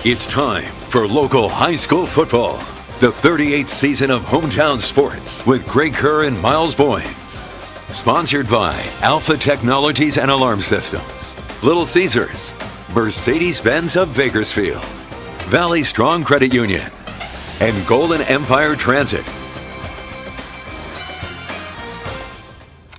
It's time for local high school football. The 38th season of Hometown Sports with Greg Kerr and Myles Boyns. Sponsored by Alpha Technologies and Alarm Systems, Little Caesars, Mercedes-Benz of Bakersfield, Valley Strong Credit Union, and Golden Empire Transit.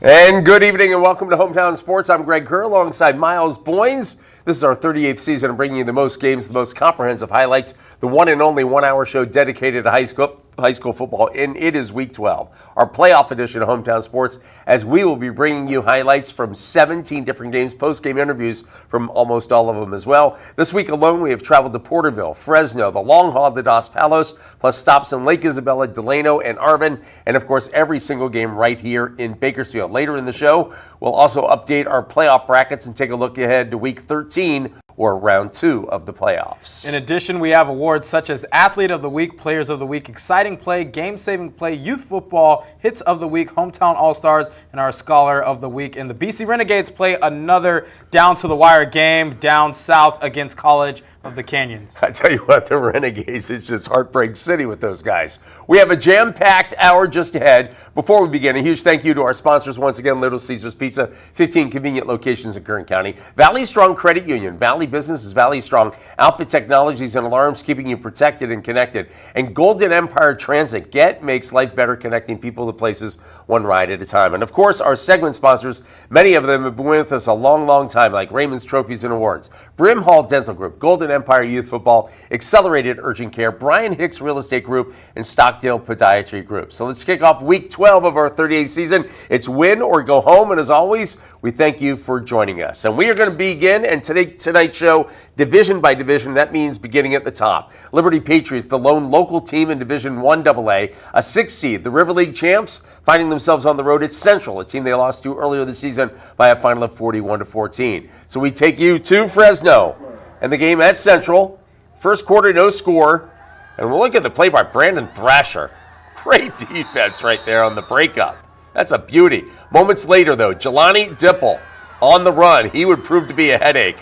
And good evening and welcome to Hometown Sports. I'm Greg Kerr alongside Myles Boyns. This is our 38th season of bringing you the most games, the most comprehensive highlights, the one and only 1 hour show dedicated to high school football, and it is week 12, our playoff edition of Hometown Sports, as we will be bringing you highlights from 17 different games, post-game interviews from almost all of them as well. This week alone, we have traveled to Porterville, Fresno, the Long Haul to Dos Palos, plus stops in Lake Isabella, Delano, and Arvin, and of course, every single game right here in Bakersfield. Later in the show, we'll also update our playoff brackets and take a look ahead to week 13, or round 2 of the playoffs. In addition, we have awards such as Athlete of the Week, Players of the Week, Exciting Play, Game-Saving Play, Youth Football, Hits of the Week, Hometown All-Stars, and our Scholar of the Week. And the BC Renegades play another down-to-the-wire game down south against College of the Canyons. I tell you what, the Renegades is just heartbreak city with those guys. We have a jam-packed hour just ahead. Before we begin, a huge thank you to our sponsors once again, Little Caesars Pizza, 15 convenient locations in Kern County, Valley Strong Credit Union, Valley Business is Valley Strong, Alpha Technologies and Alarms, keeping you protected and connected, and Golden Empire Transit. Get makes life better, connecting people to places one ride at a time. And of course, our segment sponsors, many of them have been with us a long, long time, like Raymond's Trophies and Awards, Brim Hall Dental Group, Golden Empire Youth Football, Accelerated Urgent Care, Brian Hicks Real Estate Group, and Stockdale Podiatry Group. So let's kick off week 12 of our 38th season. It's win or go home, and as always, we thank you for joining us. And we are going to begin, and tonight's show, division by division, that means beginning at the top. Liberty Patriots, the lone local team in Division 1 AA, a 6th seed. The River League champs finding themselves on the road at Central, a team they lost to earlier this season by a final of 41-14. So we take you to Fresno. And the game at Central, first quarter, no score. And we'll look at the play by Brandon Thrasher. Great defense right there on the breakup. That's a beauty. Moments later, though, Jelani Dipple on the run. He would prove to be a headache.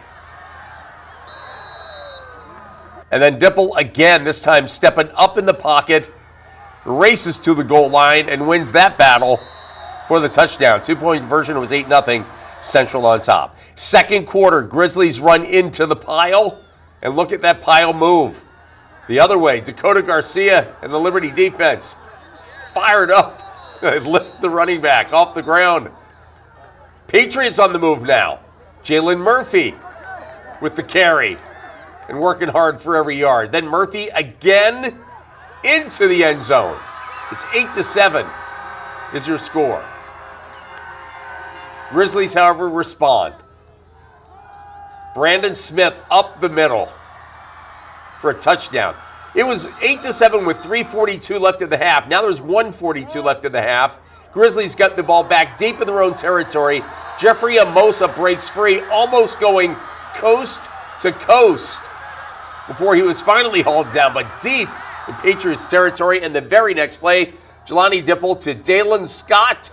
And then Dipple again, this time stepping up in the pocket, races to the goal line and wins that battle for the touchdown. 2-point conversion, was 8-0. Central on top. Second quarter, Grizzlies run into the pile, and look at that pile move. The other way, Dakota Garcia and the Liberty defense fired up. They lift the running back off the ground. Patriots on the move now. Jalen Murphy with the carry and working hard for every yard. Then Murphy again into the end zone. It's 8-7 is your score. Grizzlies, however, respond. Brandon Smith up the middle for a touchdown. It was 8-7 with 3:42 left in the half. Now there's 1:42 left in the half. Grizzlies got the ball back deep in their own territory. Jeffrey Amosa breaks free, almost going coast to coast before he was finally hauled down, but deep in Patriots territory. And the very next play, Jelani Dipple to Dalen Scott.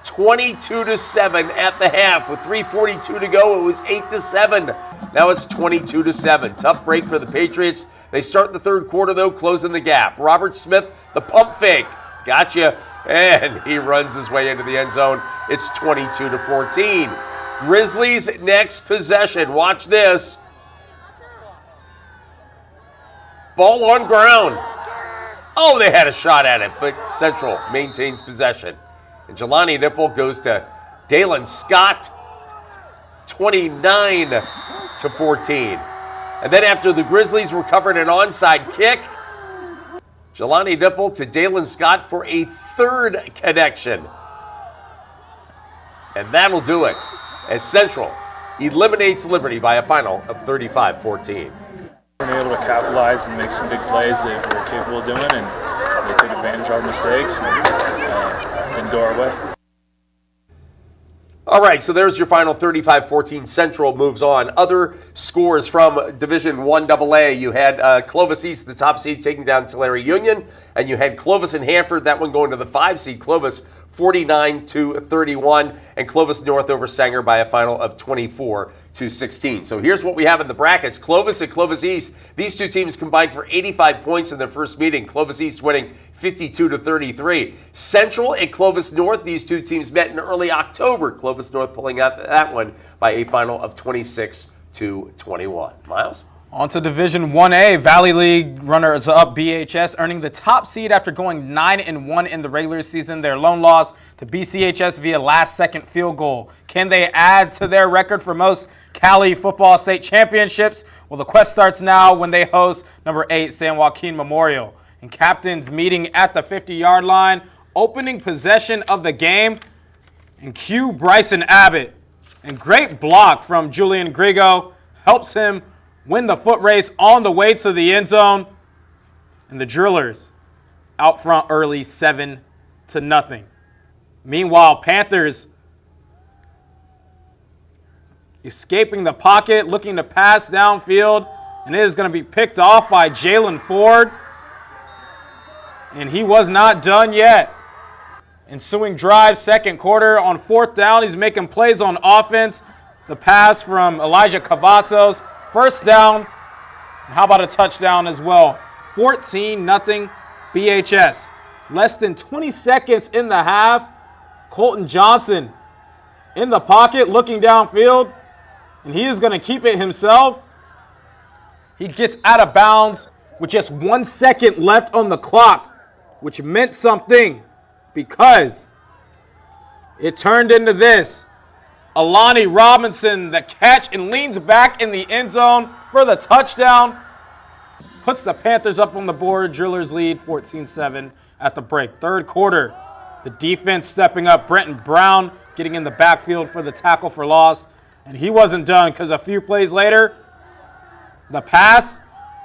22-7 at the half. With 3:42 to go, it was 8-7. Now it's 22-7. Tough break for the Patriots. They start the third quarter, though, closing the gap. Robert Smith, the pump fake. Gotcha. And he runs his way into the end zone. It's 22-14. Grizzlies' next possession. Watch this. Ball on ground. Oh, they had a shot at it, but Central maintains possession. And Jelani Dipple goes to Dalen Scott, 29-14. And then after the Grizzlies recovered an onside kick, Jelani Dipple to Dalen Scott for a third connection. And that'll do it as Central eliminates Liberty by a final of 35-14. We were able to capitalize and make some big plays that we were capable of doing, and they took advantage of our mistakes and didn't go our way. All right, so there's your final 35-14. Central moves on. Other scores from Division 1 AA. You had Clovis East, the top seed, taking down Tulare Union, and you had Clovis and Hanford, that one going to the 5 seed. Clovis 49-31, and Clovis North over Sanger by a final of 24-16. So here's what we have in the brackets. Clovis and Clovis East, these two teams combined for 85 points in their first meeting. Clovis East winning 52-33. Central and Clovis North, these two teams met in early October. Clovis North pulling out that one by a final of 26-21. Miles? On to Division 1A, Valley League runners-up BHS earning the top seed after going 9-1 in the regular season. Their lone loss to BCHS via last-second field goal. Can they add to their record for most Cali football state championships? Well, the quest starts now when they host number 8 San Joaquin Memorial. And captains meeting at the 50-yard line, opening possession of the game, and cue Bryson Abbott. And great block from Julian Grigo helps him win the foot race on the way to the end zone. And the Drillers out front early 7-0. Meanwhile, Panthers escaping the pocket, looking to pass downfield, and it is going to be picked off by Jalen Ford. And he was not done yet. Ensuing drive, second quarter, on fourth down, he's making plays on offense. The pass from Elijah Cavazos. First down, and how about a touchdown as well? 14-0 BHS. Less than 20 seconds in the half. Colton Johnson in the pocket looking downfield, and he is going to keep it himself. He gets out of bounds with just 1 second left on the clock, which meant something because it turned into this. Alani Robinson, the catch, and leans back in the end zone for the touchdown. Puts the Panthers up on the board. Drillers lead 14-7 at the break. Third quarter, the defense stepping up. Brenton Brown getting in the backfield for the tackle for loss. And he wasn't done because a few plays later, the pass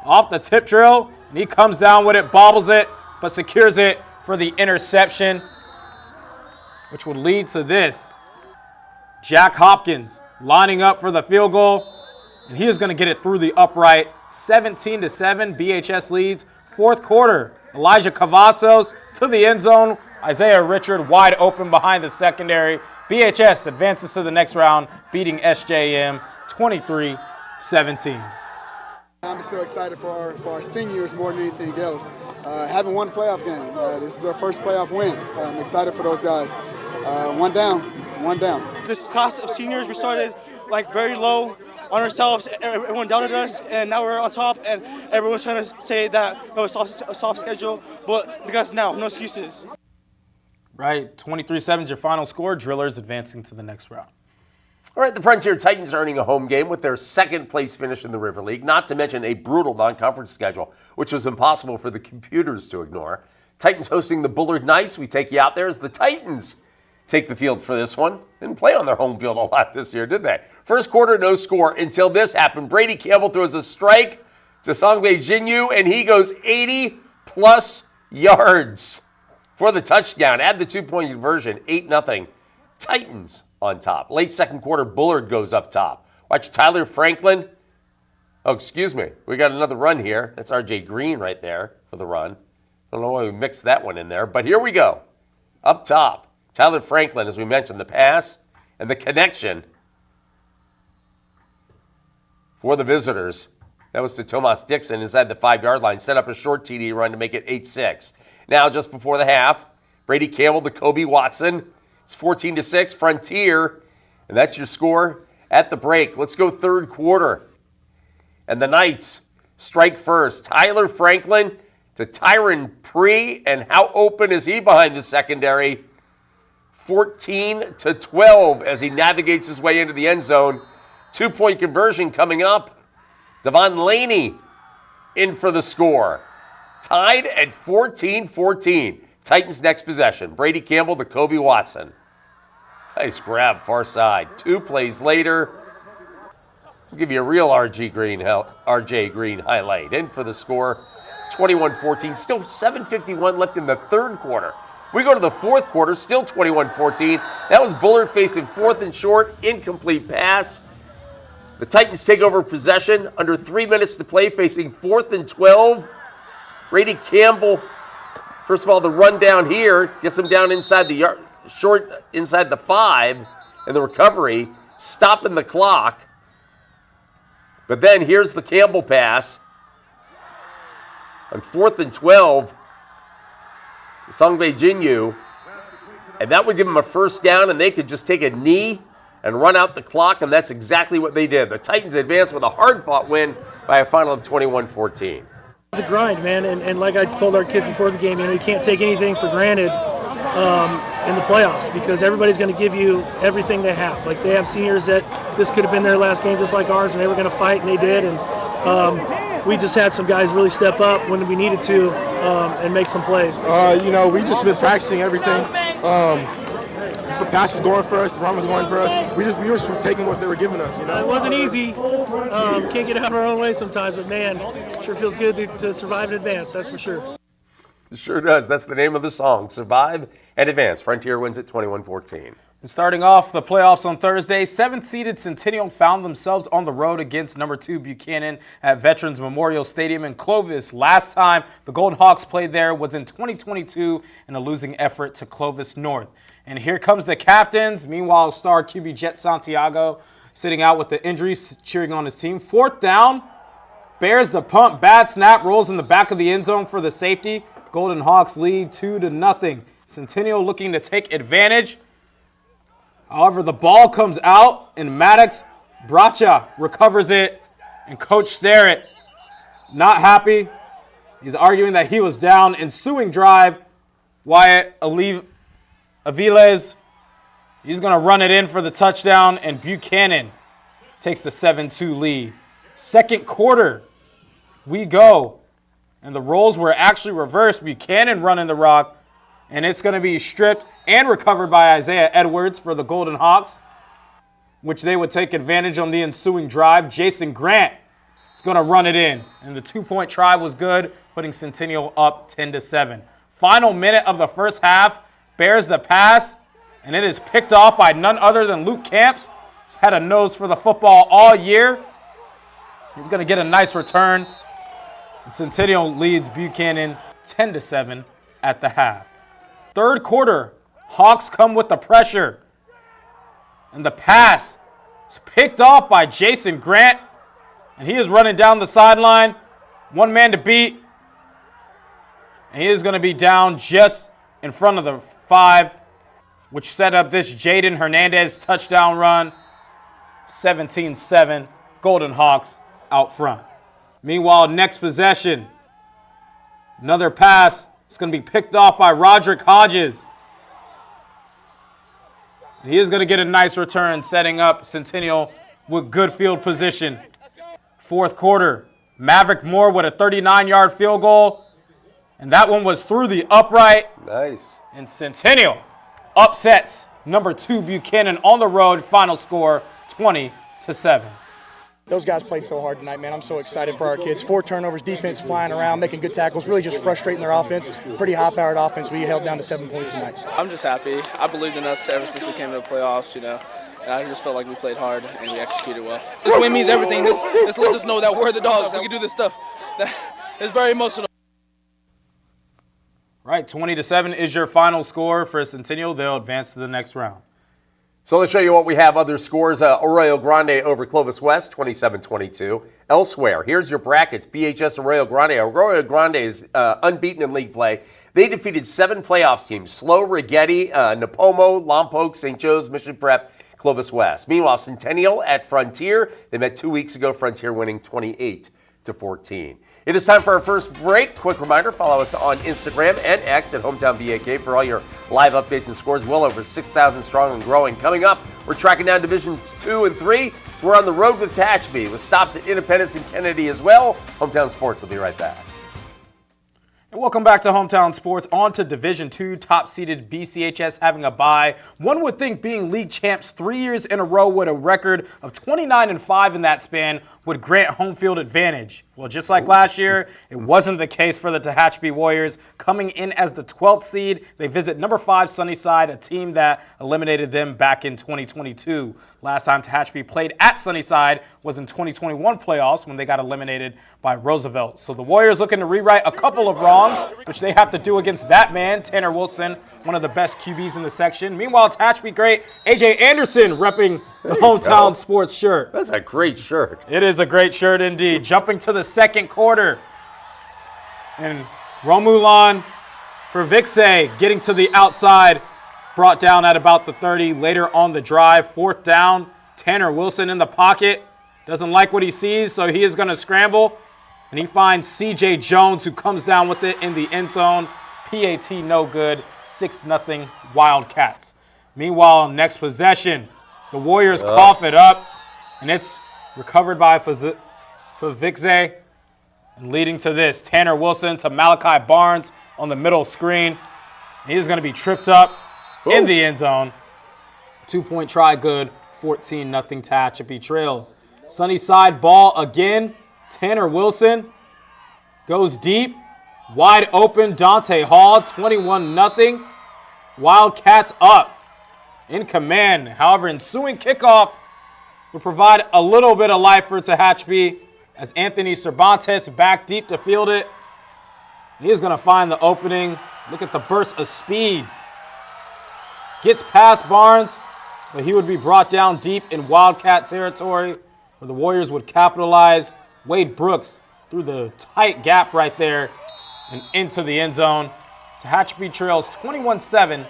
off the tip drill, and he comes down with it, bobbles it, but secures it for the interception, which would lead to this. Jack Hopkins lining up for the field goal, and he is going to get it through the upright. 17-7, BHS leads. Fourth quarter, Elijah Cavazos to the end zone. Isaiah Richard wide open behind the secondary. BHS advances to the next round, beating SJM 23-17. I'm just so excited for our seniors more than anything else. Haven't won a playoff game. This is our first playoff win. I'm excited for those guys. One down. This class of seniors, we started like very low on ourselves. Everyone doubted us, and now we're on top, and everyone's trying to say that a soft schedule. But look at us now, no excuses. Right, 23-7 is your final score. Drillers advancing to the next round. All right, the Frontier Titans earning a home game with their second-place finish in the River League, not to mention a brutal non-conference schedule, which was impossible for the computers to ignore. Titans hosting the Bullard Knights. We take you out there as the Titans take the field for this one. Didn't play on their home field a lot this year, did they? First quarter, no score until this happened. Brady Campbell throws a strike to Songbae Jinyu, and he goes 80-plus yards for the touchdown. Add the two-point conversion, 8-0. Titans on top. Late second quarter, Bullard goes up top. Watch Tyler Franklin. Oh, excuse me. We got another run here. That's R.J. Green right there for the run. I don't know why we mixed that one in there, but here we go. Up top. Tyler Franklin, as we mentioned, the pass and the connection for the visitors. That was to Tomas Dixon inside the 5-yard line. Set up a short TD run to make it 8-6. Now, just before the half, Brady Campbell to Kobe Watson. It's 14-6, Frontier. And that's your score at the break. Let's go third quarter. And the Knights strike first. Tyler Franklin to Tyron Pree. And how open is he behind the secondary? 14-12 as he navigates his way into the end zone. Two-point conversion coming up. Devon Laney in for the score. Tied at 14-14. Titans next possession. Brady Campbell to Kobe Watson. Nice grab, far side. 2 plays later. We'll give you a real RJ Green highlight. In for the score. 21-14. Still 7:51 left in the third quarter. We go to the fourth quarter, still 21-14. That was Bullard facing fourth and short, incomplete pass. The Titans take over possession under 3 minutes to play, facing 4th and 12. Brady Campbell, first of all, the run down here gets him down inside the short inside the 5 in the recovery, stopping the clock. But then here's the Campbell pass on 4th and 12 to Songbae Jinyu. And that would give them a first down, and they could just take a knee and run out the clock, and that's exactly what they did. The Titans advanced with a hard-fought win by a final of 21-14. It's a grind, man, and like I told our kids before the game, you can't take anything for granted in the playoffs because everybody's going to give you everything they have. Like they have seniors that this could have been their last game just like ours, and they were going to fight, and they did. And we just had some guys really step up when we needed to and make some plays. We just been practicing everything. Just the pass is going for us, the run was going for us. We were just taking what they were giving us. It wasn't easy. Can't get out of our own way sometimes, but man, sure feels good to survive and advance. That's for sure. It sure does. That's the name of the song, Survive and Advance. Frontier wins at 21-14. And starting off the playoffs on Thursday, 7th-seeded Centennial found themselves on the road against number 2 Buchanan at Veterans Memorial Stadium in Clovis. Last time the Golden Hawks played there was in 2022 in a losing effort to Clovis North. And here comes the captains. Meanwhile, star QB Jet Santiago sitting out with the injuries, cheering on his team. 4th down, bears the punt, bad snap, rolls in the back of the end zone for the safety. Golden Hawks lead 2-0. Centennial looking to take advantage. However, the ball comes out, and Maddox Bracha recovers it, and Coach Sterrett not happy. He's arguing that he was down. Ensuing drive, Wyatt Aviles, he's going to run it in for the touchdown, and Buchanan takes the 7-2 lead. Second quarter, we go, and the roles were actually reversed. Buchanan running the rock, and it's going to be stripped and recovered by Isaiah Edwards for the Golden Hawks, which they would take advantage on the ensuing drive. Jason Grant is going to run it in, and the 2-point try was good, putting Centennial up 10-7. Final minute of the first half, bears the pass, and it is picked off by none other than Luke Camps. He's had a nose for the football all year. He's going to get a nice return. And Centennial leads Buchanan 10-7 at the half. Third quarter, Hawks come with the pressure. And the pass is picked off by Jason Grant. And he is running down the sideline. One man to beat. And he is going to be down just in front of the 5, which set up this Jaden Hernandez touchdown run. 17-7, Golden Hawks out front. Meanwhile, next possession, another pass. It's going to be picked off by Roderick Hodges. And he is going to get a nice return, setting up Centennial with good field position. Fourth quarter, Maverick Moore with a 39-yard field goal. And that one was through the upright. Nice. And Centennial upsets number 2 Buchanan on the road. Final score 20-7. Those guys played so hard tonight, man. I'm so excited for our kids. 4 turnovers, defense flying around, making good tackles, really just frustrating their offense. Pretty high-powered offense. We held down to 7 points tonight. I'm just happy. I believed in us ever since we came to the playoffs, and I just felt like we played hard and we executed well. This win means everything. This lets us know that we're the dogs. We can do this stuff. It's very emotional. Right, 20-7 is your final score for Centennial. They'll advance to the next round. So let's show you what we have. Other scores, Arroyo Grande over Clovis West, 27-22. Elsewhere, here's your brackets. BHS Arroyo Grande. Arroyo Grande is unbeaten in league play. They defeated 7 playoffs teams: SLO, Rigetti, Napomo, Lompoc, St. Joe's, Mission Prep, Clovis West. Meanwhile, Centennial at Frontier. They met 2 weeks ago, Frontier winning 28-14. It is time for our first break. Quick reminder, follow us on Instagram and X at Hometown BAK for all your live updates and scores. Well over 6,000 strong and growing. Coming up, we're tracking down Divisions 2 and 3. So we're on the road with Tehachapi with stops at Independence and Kennedy as well. Hometown Sports will be right back. And welcome back to Hometown Sports. On to Division 2, top-seeded BCHS having a bye. One would think being league champs 3 years in a row with a record of 29-5 in that span would grant home field advantage. Well, just like last year, it wasn't the case for the Tehachapi Warriors. Coming in as the 12th seed, they visit number 5 Sunnyside, a team that eliminated them back in 2022. Last time Tehachapi played at Sunnyside was in 2021 playoffs when they got eliminated by Roosevelt. So the Warriors looking to rewrite a couple of wrongs, which they have to do against that man, Tanner Wilson, one of the best QBs in the section. Meanwhile, Tehachapi great A.J. Anderson repping the hometown sports shirt. That's a great shirt. It is a great shirt indeed. Jumping to the second quarter. And Romulan for Vixe getting to the outside. Brought down at about the 30. Later on the drive, 4th down. Tanner Wilson in the pocket. Doesn't like what he sees, so he is going to scramble. And he finds C.J. Jones, who comes down with it in the end zone. PAT no good. 6-0 Wildcats. Meanwhile, next possession, the Warriors cough it up, and it's recovered by Vixe. And leading to this, Tanner Wilson to Malachi Barnes on the middle screen. He's going to be tripped up in the end zone. 2-point try good, 14-0 Tehachapi Trails. Sunnyside ball again. Tanner Wilson goes deep. Wide open, Dante Hall, 21-0. Wildcats up in command. However, ensuing kickoff will provide a little bit of life for Tehachapi as Anthony Cervantes back deep to field it. He's going to find the opening. Look at the burst of speed. Gets past Barnes, but he would be brought down deep in Wildcat territory where the Warriors would capitalize. Wade Brooks through the tight gap right there and into the end zone. Tehachapi Trails 21-7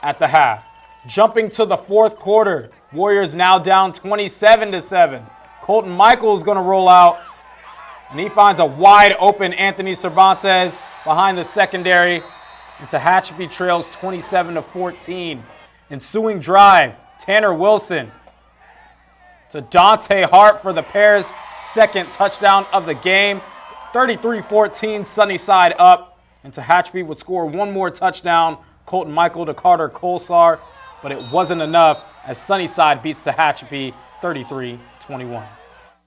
at the half. Jumping to the fourth quarter, Warriors now down 27-7. Colton Michaels going to roll out, and he finds a wide open Anthony Cervantes behind the secondary. And Tehachapi Trails 27-14. Ensuing drive, Tanner Wilson to Dante Hart for the pair's second touchdown of the game. 33-14, Sunnyside up. And Tehachapi would score one more touchdown. Colton Michael to Carter Colsar. But it wasn't enough as Sunnyside beats Tehachapi 33-21.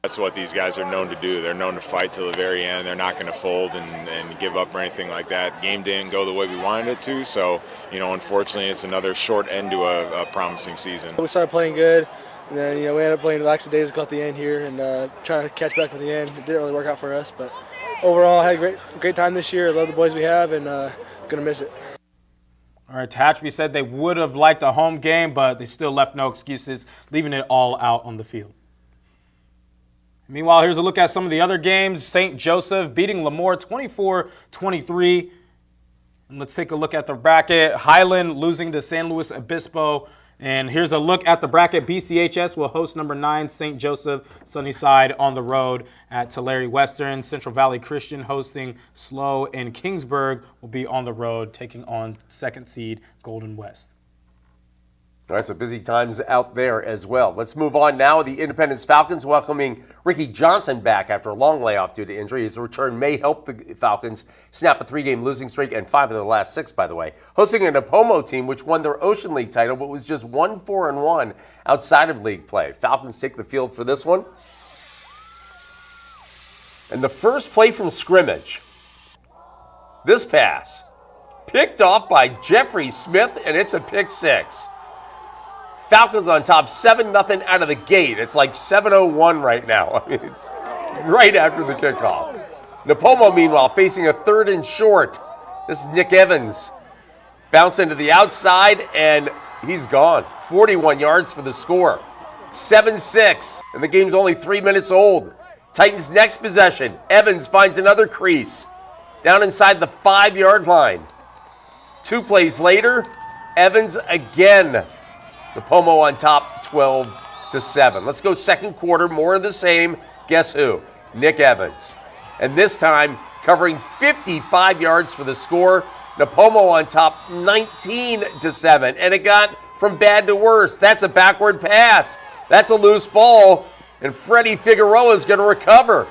That's what these guys are known to do. They're known to fight till the very end. They're not going to fold and give up or anything like that. Game didn't go the way we wanted it to, so, unfortunately it's another short end to a promising season. We started playing good, and then, we ended up playing lackadaisical at the end here and trying to catch back at the end. It didn't really work out for us, but overall I had a great time this year. I love the boys we have, and going to miss it. All right, Tehachapi said they would have liked a home game, but they still left no excuses, leaving it all out on the field. Meanwhile, here's a look at some of the other games. St. Joseph beating Lemoore 24-23. And let's take a look at the bracket. Highland losing to San Luis Obispo. And here's a look at the bracket. BCHS will host number 9, St. Joseph. Sunnyside on the road at Tulare Western. Central Valley Christian hosting Slow. And Kingsburg will be on the road taking on 2nd seed Golden West. All right, so busy times out there as well. Let's move on now. The Independence Falcons welcoming Ricky Johnson back after a long layoff due to injury. His return may help the Falcons snap a 3-game losing streak and 5 of their last 6, by the way. Hosting a Napomo team which won their Ocean League title but was just 1-4-1 outside of league play. Falcons take the field for this one. And the first play from scrimmage. This pass picked off by Jeffrey Smith, and it's a pick 6. Falcons on top 7-0 out of the gate. It's like 7:01 right now. I mean, it's right after the kickoff. Napomo, meanwhile, facing a 3rd and short. This is Nick Evans. Bounce into the outside, and he's gone. 41 yards for the score. 7-6, and the game's only 3 minutes old. Titans' next possession. Evans finds another crease down inside the 5-yard line. 2 plays later, Evans again. The Pomo on top 12-7. Let's go second quarter, more of the same. Guess who? Nick Evans. And this time, covering 55 yards for the score. Napomo on top 19-7. And it got from bad to worse. That's a backward pass. That's a loose ball. And Freddie Figueroa is going to recover.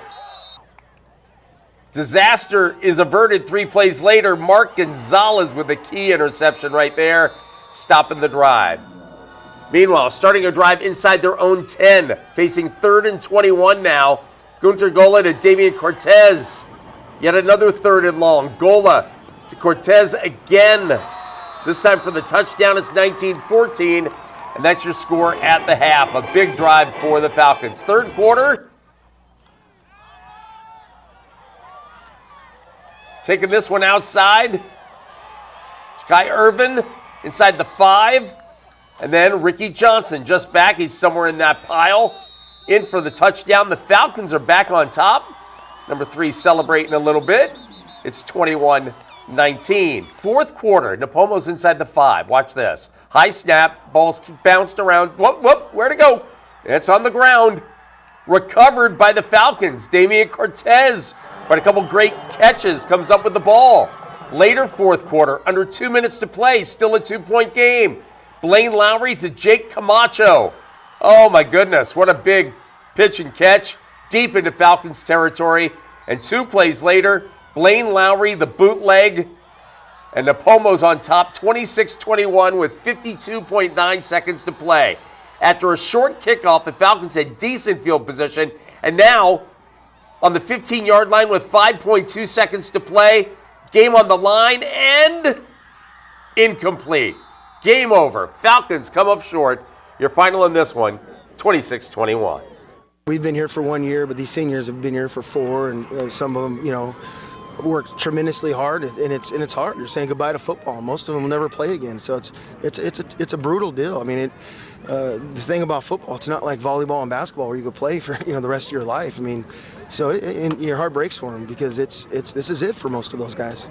Disaster is averted 3 plays later. Mark Gonzalez with a key interception right there, stopping the drive. Meanwhile, starting a drive inside their own 10, facing 3rd and 21 now. Gunter Gola to Damian Cortez. Yet another 3rd and long. Gola to Cortez again. This time for the touchdown, it's 19-14, and that's your score at the half. A big drive for the Falcons. Third quarter. Taking this one outside. Kai Irvin inside the 5. And then Ricky Johnson just back. He's somewhere in that pile. In for the touchdown. The Falcons are back on top. Number 3 celebrating a little bit. It's 21-19. Fourth quarter. Napomo's inside the 5. Watch this. High snap. Balls bounced around. Whoop. Where to go? It's on the ground. Recovered by the Falcons. Damian Cortez. But a couple great catches. Comes up with the ball. Later fourth quarter. Under 2 minutes to play. Still a 2-point game. Blaine Lowry to Jake Camacho. Oh my goodness. What a big pitch and catch. Deep into Falcons territory. And 2 plays later. Blaine Lowry, the bootleg. And Napomo's on top. 26-21 with 52.9 seconds to play. After a short kickoff, the Falcons had decent field position. And now, on the 15-yard line with 5.2 seconds to play, game on the line and incomplete. Game over. Falcons come up short. Your final in this one, 26-21. We've been here for 1 year, but these seniors have been here for 4, and some of them, worked tremendously hard, and it's hard. You're saying goodbye to football. Most of them will never play again, so it's a brutal deal. I mean, the thing about football, it's not like volleyball and basketball where you could play for the rest of your life. I mean, so your heart breaks for them because this is it for most of those guys.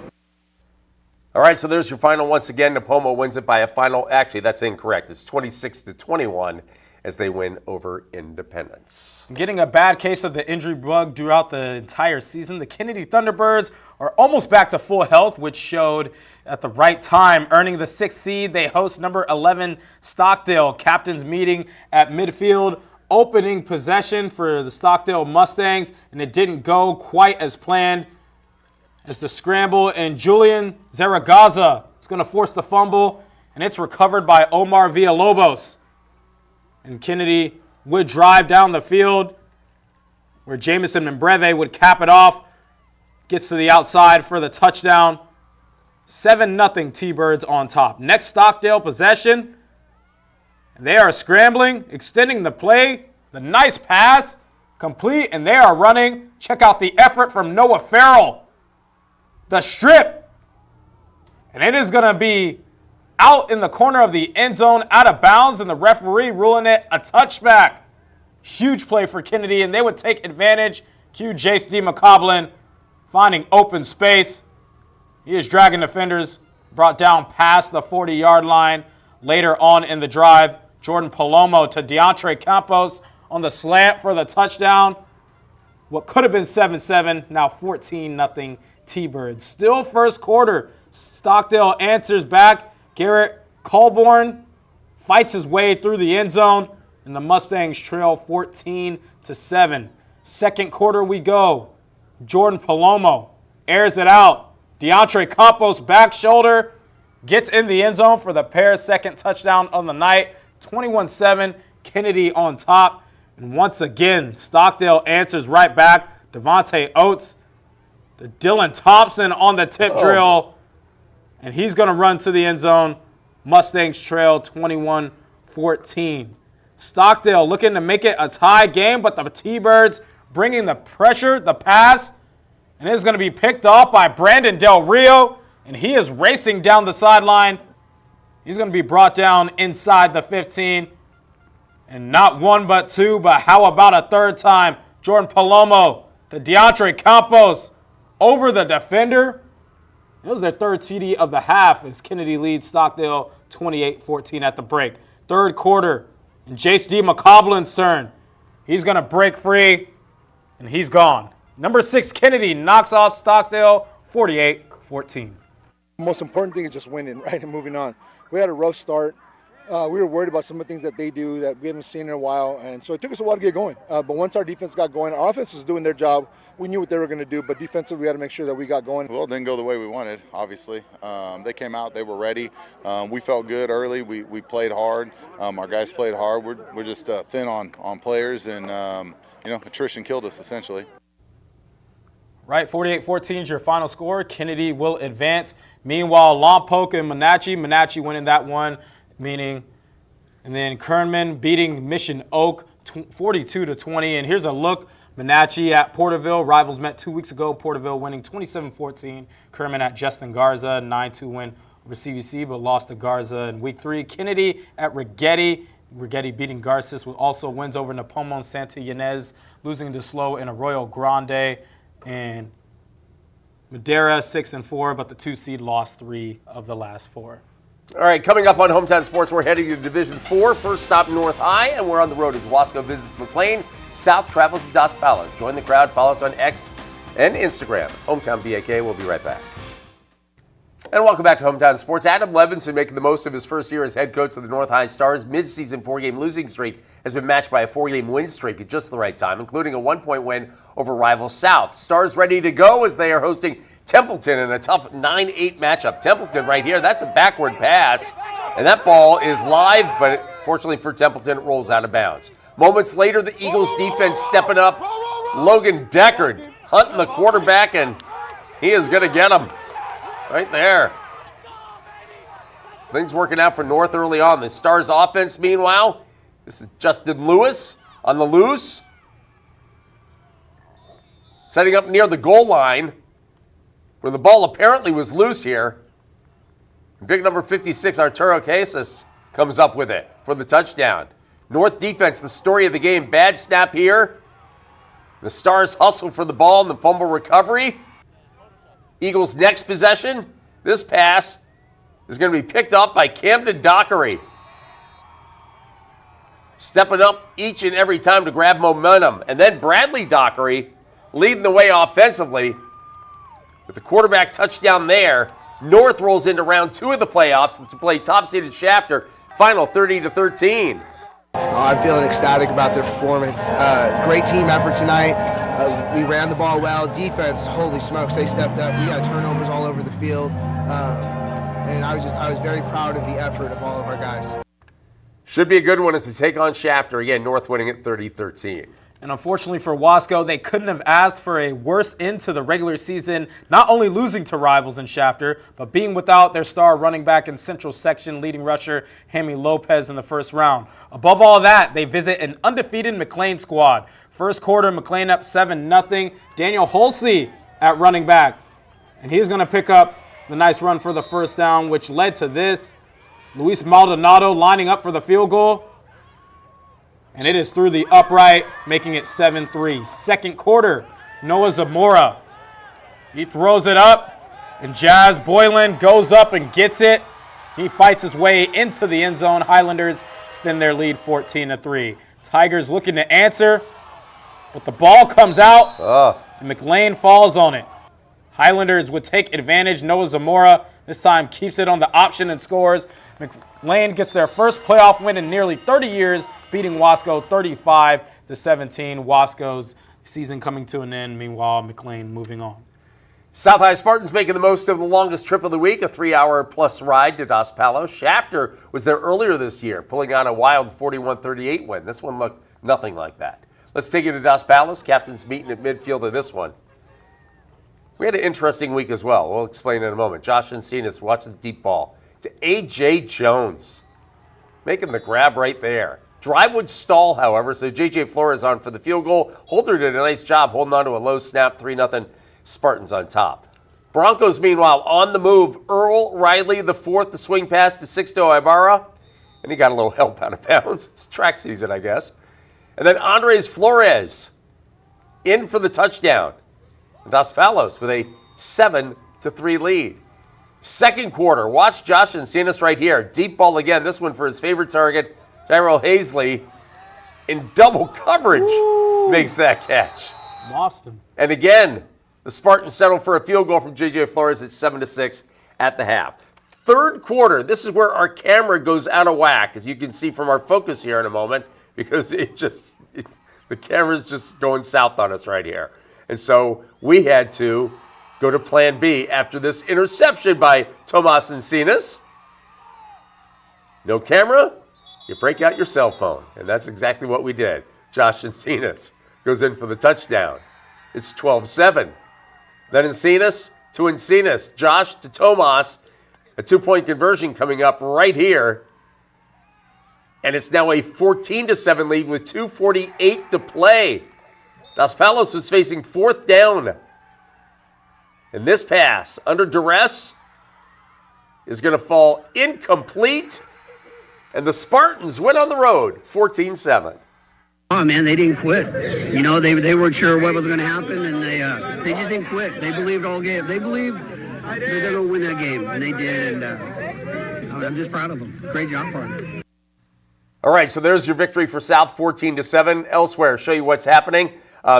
All right, so there's your final once again. Napomo wins it by a final. Actually, that's incorrect. It's 26-21 as they win over Independence. Getting a bad case of the injury bug throughout the entire season, the Kennedy Thunderbirds are almost back to full health, which showed at the right time. Earning the 6th seed, they host number 11 Stockdale. Captains meeting at midfield. Opening possession for the Stockdale Mustangs, and it didn't go quite as planned as the scramble, and Julian Zaragoza is going to force the fumble, and it's recovered by Omar Villalobos. And Kennedy would drive down the field where Jamison Membreve would cap it off. Gets to the outside for the touchdown. 7-0 T-Birds on top. Next Stockdale possession. And they are scrambling, extending the play. The nice pass, complete, and they are running. Check out the effort from Noah Farrell. The strip. And it is going to be out in the corner of the end zone, out of bounds, and the referee ruling it a touchback. Huge play for Kennedy, and they would take advantage. Cue Jace D. McCoblin finding open space. He is dragging defenders, brought down past the 40-yard line. Later on in the drive, Jordan Palomo to DeAndre Campos on the slant for the touchdown. What could have been 7-7, now 14-0 T-Birds. Still first quarter. Stockdale answers back. Garrett Colborn fights his way through the end zone, and the Mustangs trail 14-7. Second quarter we go. Jordan Palomo airs it out. DeAndre Campos back shoulder gets in the end zone for the Bears' second touchdown of the night. 21-7, Kennedy on top. And once again, Stockdale answers right back. Devontae Oates to Dylan Thompson on the tip drill. And he's going to run to the end zone. Mustangs trail 21-14. Stockdale looking to make it a tie game, but the T-Birds bringing the pressure, the pass. And it's going to be picked off by Brandon Del Rio. And he is racing down the sideline. He's going to be brought down inside the 15. And not one but two, but how about a third time? Jordan Palomo to DeAndre Campos over the defender. It was their third TD of the half as Kennedy leads Stockdale 28-14 at the break. Third quarter, and Jace D. McCoblin's turn. He's going to break free, and he's gone. Number 6, Kennedy knocks off Stockdale 48-14. The most important thing is just winning, right, and moving on. We had a rough start. We were worried about some of the things that they do that we haven't seen in a while, and so it took us a while to get going. But once our defense got going, our offense was doing their job. We knew what they were going to do, but defensively we had to make sure that we got going. Well, it didn't go the way we wanted, obviously. They came out, they were ready. We felt good early. We played hard. Our guys played hard. We're just thin on players, and attrition killed us essentially. Right, 48-14 is your final score. Kennedy will advance. Meanwhile, Lompoc and Menachie winning that one, and then Kernman beating Mission Oak 42-20. And here's a look. Menachie at Porterville. Rivals met 2 weeks ago. Porterville winning 27-14. Kernman at Justin Garza, 9-2 win over CVC, but lost to Garza in week 3. Kennedy at Rigetti. Rigetti beating Garces with also wins over Nepomuceno Santa Ynez, losing to Slow in Arroyo Grande. And Madera 6-4, but the 2 seed lost 3 of the last 4. All right, coming up on Hometown Sports, we're heading to Division 4. First stop, North High, and we're on the road as Wasco visits McLean. South travels to Dos Palos. Join the crowd. Follow us on X and Instagram. Hometown BAK. We'll be right back. And welcome back to Hometown Sports. Adam Levinson making the most of his first year as head coach of the North High Stars. Mid-season 4-game losing streak has been matched by a 4-game win streak at just the right time, including a 1-point win over rival South. Stars ready to go as they are hosting Templeton in a tough 9-8 matchup. Templeton right here, that's a backward pass, and that ball is live, but fortunately for Templeton, it rolls out of bounds. Moments later, the Eagles defense stepping up. Logan Deckard hunting the quarterback, and he is going to get him. Right there. Things working out for North early on. The Stars offense, meanwhile, this is Justin Lewis on the loose. Setting up near the goal line, where the ball apparently was loose here. Big number 56, Arturo Casas, comes up with it for the touchdown. North defense, the story of the game. Bad snap here. The Stars hustle for the ball and the fumble recovery. Eagles' next possession, this pass is going to be picked up by Camden Dockery. Stepping up each and every time to grab momentum. And then Bradley Dockery leading the way offensively with the quarterback touchdown there. North rolls into round 2 of the playoffs to play top-seeded Shafter, final 30-13. I'm feeling ecstatic about their performance. Great team effort tonight. We ran the ball well. Defense, holy smokes, they stepped up. We got turnovers all over the field, and I was very proud of the effort of all of our guys. Should be a good one as they take on Shafter. Again, North winning at 30-13. And unfortunately for Wasco, they couldn't have asked for a worse end to the regular season, not only losing to rivals in Shafter, but being without their star running back and Central Section leading rusher, Hammy Lopez, in the first round. Above all that, they visit an undefeated McLean squad. First quarter, McLean up 7-0. Daniel Holsey at running back. And he's going to pick up the nice run for the first down, which led to this. Luis Maldonado lining up for the field goal. And it is through the upright, making it 7-3. Second quarter, Noah Zamora. He throws it up, and Jazz Boylan goes up and gets it. He fights his way into the end zone. Highlanders extend their lead 14-3. Tigers looking to answer, but the ball comes out, and McLean falls on it. Highlanders would take advantage. Noah Zamora this time keeps it on the option and scores. McLean gets their first playoff win in nearly 30 years, beating Wasco 35-17. Wasco's season coming to an end. Meanwhile, McLean moving on. South High Spartans making the most of the longest trip of the week, a 3-hour-plus ride to Dos Palos. Shafter was there earlier this year, pulling out a wild 41-38 win. This one looked nothing like that. Let's take you to Dos Palos. Captains meeting at midfield of this one. We had an interesting week as well. We'll explain in a moment. Josh Encinas watching the deep ball to A.J. Jones, making the grab right there. Drive would stall, however, so J.J. Flores on for the field goal. Holder did a nice job holding on to a low snap, 3-0 Spartans on top. Broncos, meanwhile, on the move. Earl Riley, the fourth, the swing pass to Sixto Ibarra, and he got a little help out of bounds. It's track season, I guess. And then Andres Flores in for the touchdown. Dos Palos with a 7-3 lead. Second quarter, watch Josh Encinas right here. Deep ball again, this one for his favorite target, Jairo Hazley, in double coverage, makes that catch. Lost him. And again, the Spartans settle for a field goal from J.J. Flores at 7-6 at the half. Third quarter, this is where our camera goes out of whack, as you can see from our focus here in a moment, because the camera's just going south on us right here. And so we had to go to plan B after this interception by Tomas Encinas. No camera, you break out your cell phone. And that's exactly what we did. Josh Encinas goes in for the touchdown. It's 12-7. Then Encinas to Encinas. Josh to Tomas. A 2-point conversion coming up right here. And it's now a 14-7 lead with 2:48 to play. Dos Palos was facing fourth down. And this pass, under duress, is going to fall incomplete. And the Spartans win on the road, 14-7. Oh man, they didn't quit. You know, they weren't sure what was going to happen, and they just didn't quit. They believed all game. They believed they were going to win that game, and they did. And I'm just proud of them. Great job for them. All right, so there's your victory for South, 14-7. Elsewhere, show you what's happening.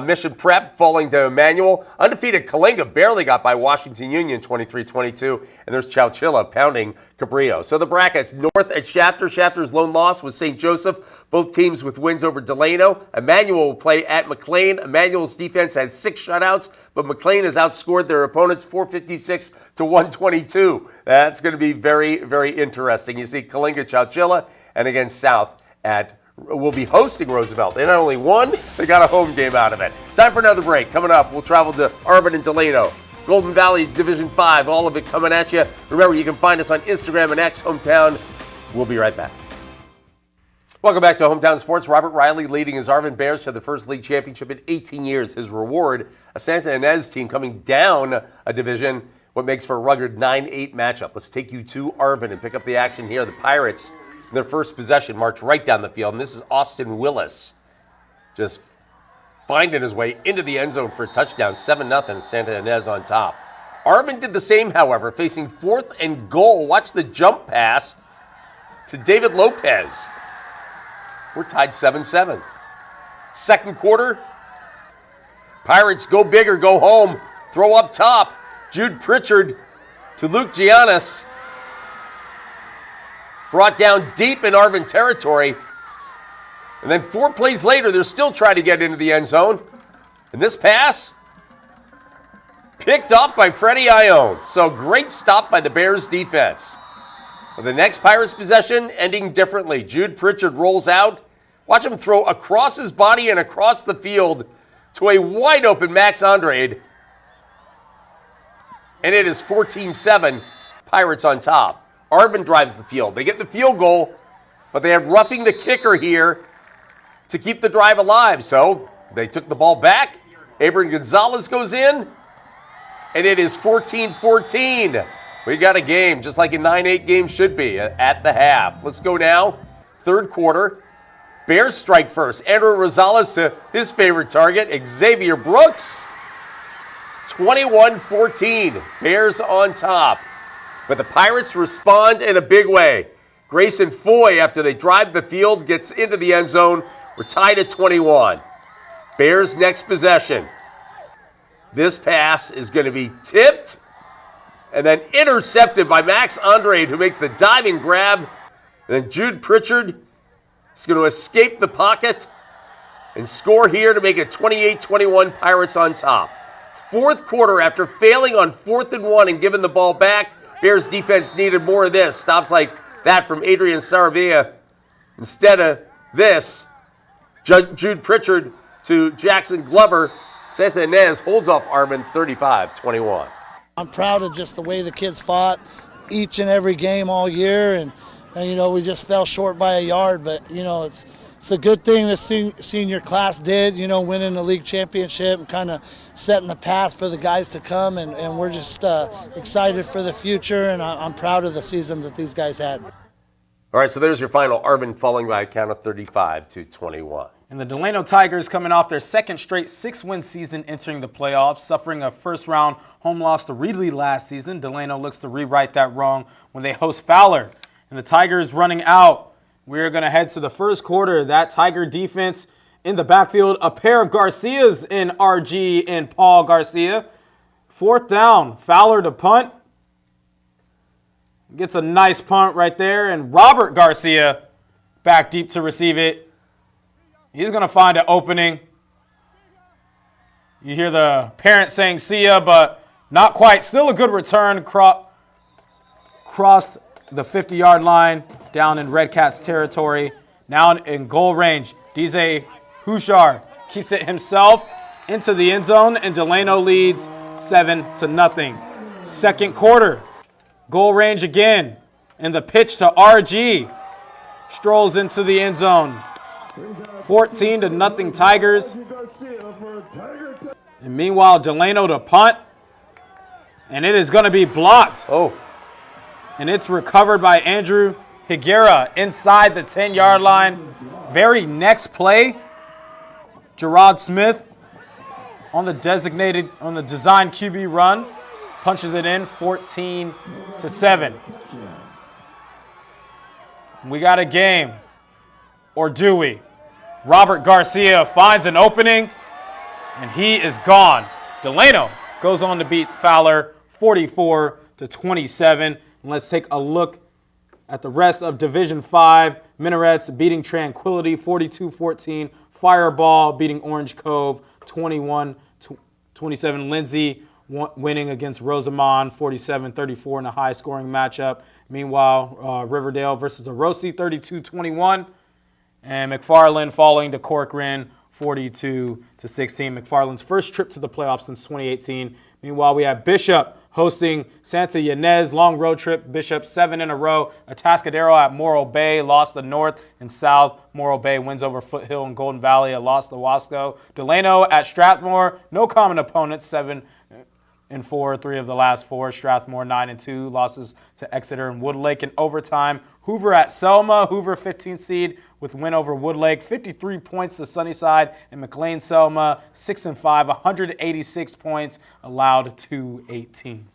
Mission Prep falling to Emmanuel. Undefeated Kalinga barely got by Washington Union 23-22. And there's Chowchilla pounding Cabrillo. So the brackets, North at Shafter. Shafter's lone loss was St. Joseph. Both teams with wins over Delano. Emmanuel will play at McLean. Emmanuel's defense has 6 shutouts, but McLean has outscored their opponents 456 to 122. That's going to be very, very interesting. You see Kalinga, Chowchilla, and again South will be hosting Roosevelt. They not only won, they got a home game out of it. Time for another break. Coming up, we'll travel to Arbor and Delano. Golden Valley Division 5, all of it coming at you. Remember, you can find us on Instagram and X, Hometown. We'll be right back. Welcome back to Hometown Sports. Robert Riley leading his Arvin Bears to the first league championship in 18 years. His reward, a Santa Ynez team coming down a division, what makes for a rugged 9-8 matchup. Let's take you to Arvin and pick up the action here. The Pirates, in their first possession, march right down the field, and this is Austin Willis just finding his way into the end zone for a touchdown, 7-0, Santa Ynez on top. Arvin did the same, however, facing 4th and goal. Watch the jump pass to David Lopez. We're tied 7-7. Second quarter, Pirates go big or go home. Throw up top. Jude Pritchard to Luke Giannis. Brought down deep in Arvin territory. And then 4 plays later, they're still trying to get into the end zone. And this pass, picked up by Freddie Ione. So great stop by the Bears defense. But the next Pirates possession ending differently. Jude Pritchard rolls out. Watch him throw across his body and across the field to a wide open Max Andrade. And it is 14-7, Pirates on top. Arvin drives the field. They get the field goal, but they had roughing the kicker here to keep the drive alive. So they took the ball back. Abram Gonzalez goes in, and it is 14-14. We got a game, just like a 9-8 game should be, at the half. Let's go now. Third quarter. Bears strike first. Andrew Rosales to his favorite target, Xavier Brooks. 21-14. Bears on top. But the Pirates respond in a big way. Grayson Foy, after they drive the field, gets into the end zone. We're tied at 21. Bears next possession. This pass is going to be tipped and then intercepted by Max Andrade, who makes the diving grab. And then Jude Pritchard is going to escape the pocket and score here to make it 28-21, Pirates on top. Fourth quarter, after failing on 4th and 1 and giving the ball back, Bears defense needed more of this. Stops like that from Adrian Saravia. Instead of this, Jude Pritchard to Jackson Glover. Santa Ynez holds off Arvin 35-21. I'm proud of just the way the kids fought each and every game all year. And you know, we just fell short by a yard. But, you know, it's a good thing the senior class did, you know, winning the league championship and kind of setting the path for the guys to come. And we're just excited for the future, and I'm proud of the season that these guys had. All right, so there's your final. Arvin falling by a count of 35-21. And the Delano Tigers coming off their second straight 6-win season entering the playoffs, suffering a first-round home loss to Reedley last season. Delano looks to rewrite that wrong when they host Fowler. And the Tigers running out. We're going to head to the first quarter. That Tiger defense in the backfield. A pair of Garcias in RG and Paul Garcia. 4th down. Fowler to punt. Gets a nice punt right there. And Robert Garcia back deep to receive it. He's going to find an opening. You hear the parent saying see ya, but not quite. Still a good return. Crossed the 50-yard line down in Red Cats territory. Now in goal range, DJ Hushar keeps it himself into the end zone, and Delano leads 7-0. Second quarter, goal range again, and the pitch to RG strolls into the end zone. 14-0 Tigers. And meanwhile, Delano to punt, and it is going to be blocked. And it's recovered by Andrew Higuera inside the 10-yard line. Very next play, Gerard Smith on the design QB run, punches it in 14-7. We got a game, or do we? Robert Garcia finds an opening, and he is gone. Delano goes on to beat Fowler 44-27. And let's take a look at the rest of Division 5. Minarets beating Tranquility 42-14. Fireball beating Orange Cove 21-27. Lindsay winning against Rosamond 47-34 in a high-scoring matchup. Meanwhile, Riverdale versus Orosi 32-21. And McFarland falling to Corcoran 42-16. McFarland's first trip to the playoffs since 2018. Meanwhile, we have Bishop hosting Santa Ynez, long road trip. Bishop 7 in a row. Atascadero at Morro Bay, lost the North and South. Morro Bay wins over Foothill and Golden Valley, a loss to Wasco. Delano at Strathmore, no common opponents, 7-4, 3 of the last 4. Strathmore 9-2, losses to Exeter and Woodlake in overtime. Hoover at Selma, Hoover 15th seed with win over Woodlake, 53 points to Sunnyside, and McLean Selma 6-5, 186 points, allowed 218.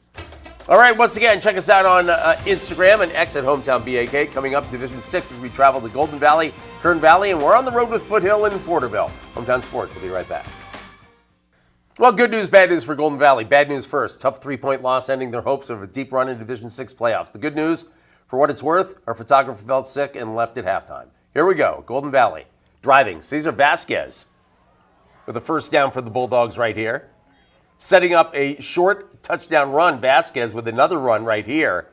All right, once again, check us out on Instagram and X at Hometown BAK. Coming up, Division 6 as we travel to Golden Valley, Kern Valley, and we're on the road with Foothill and Porterville. Hometown Sports, we'll be right back. Well, good news, bad news for Golden Valley. Bad news first. Tough 3-point loss ending their hopes of a deep run in Division 6 playoffs. The good news, for what it's worth, our photographer felt sick and left at halftime. Here we go. Golden Valley driving. Cesar Vasquez with a first down for the Bulldogs right here. Setting up a short touchdown run. Vasquez with another run right here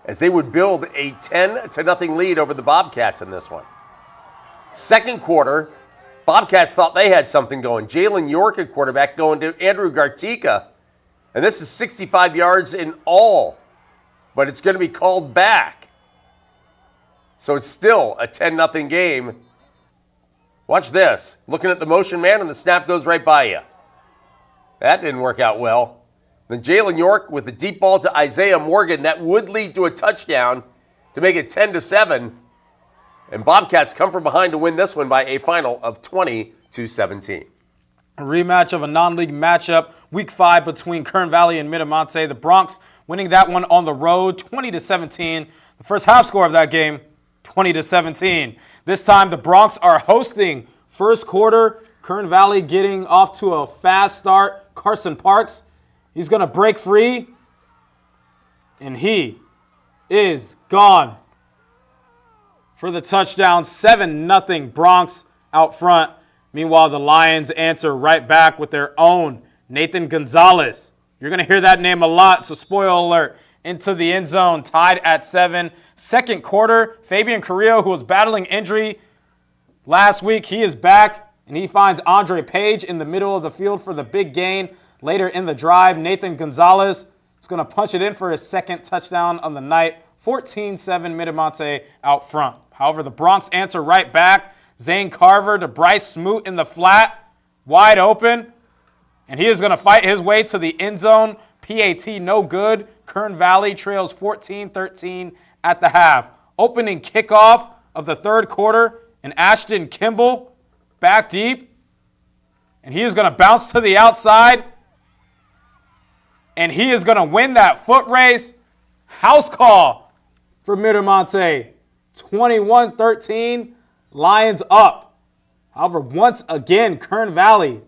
as they would build a 10-0 lead over the Bobcats in this one. Second quarter, Bobcats thought they had something going. Jalen York at quarterback going to Andrew Gartica. And this is 65 yards in all. But it's going to be called back. So it's still a 10-0 game. Watch this. Looking at the motion man, and the snap goes right by you. That didn't work out well. Then Jalen York with the deep ball to Isaiah Morgan. That would lead to a touchdown to make it 10-7. And Bobcats come from behind to win this one by a final of 20-17. A rematch of a non-league matchup, Week 5 between Kern Valley and Miramonte. The Bronx winning that one on the road, 20-17. The first half score of that game, 20-17. This time the Bronx are hosting. First quarter, Kern Valley getting off to a fast start. Carson Parks, he's going to break free, and he is gone for the touchdown. 7-0 Bronx out front. Meanwhile, the Lions answer right back with their own Nathan Gonzalez. You're going to hear that name a lot, so spoiler alert. Into the end zone, tied at 7. Second quarter, Fabian Carrillo, who was battling injury last week, he is back, and he finds Andre Page in the middle of the field for the big gain. Later in the drive, Nathan Gonzalez is going to punch it in for his second touchdown on the night. 14-7 Miramonte out front. However, the Bronx answer right back. Zane Carver to Bryce Smoot in the flat, wide open. And he is going to fight his way to the end zone. PAT no good. Kern Valley trails 14-13 at the half. Opening kickoff of the third quarter, and Ashton Kimball back deep. And he is going to bounce to the outside. And he is going to win that foot race. House call for Miramonte. 21-13. Lions up. However, once again, Kern Valley